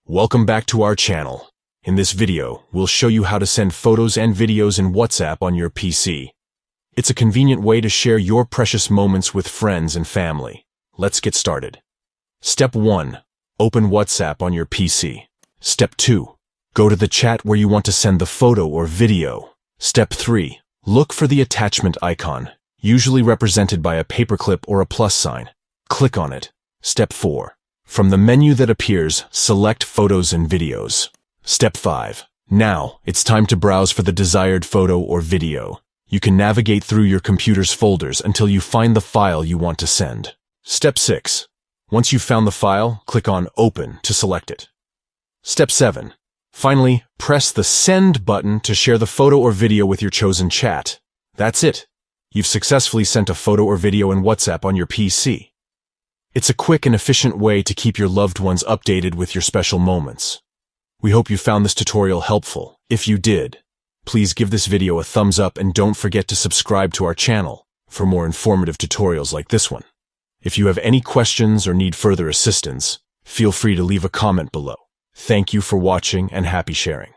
Welcome back to our channel. In this video, we'll show you how to send photos and videos in WhatsApp on your PC. It's a convenient way to share your precious moments with friends and family. Let's get started. Step 1. Open WhatsApp on your PC. Step 2. Go to the chat where you want to send the photo or video. Step 3. Look for the attachment icon, usually represented by a paperclip or a plus sign. Click on it. Step 4. From the menu that appears, select Photos and Videos. Step 5. Now, it's time to browse for the desired photo or video. You can navigate through your computer's folders until you find the file you want to send. Step 6. Once you've found the file, click on Open to select it. Step 7. Finally, press the Send button to share the photo or video with your chosen chat. That's it. You've successfully sent a photo or video in WhatsApp on your PC. It's a quick and efficient way to keep your loved ones updated with your special moments. We hope you found this tutorial helpful. If you did, please give this video a thumbs up and don't forget to subscribe to our channel for more informative tutorials like this one. If you have any questions or need further assistance, feel free to leave a comment below. Thank you for watching and happy sharing.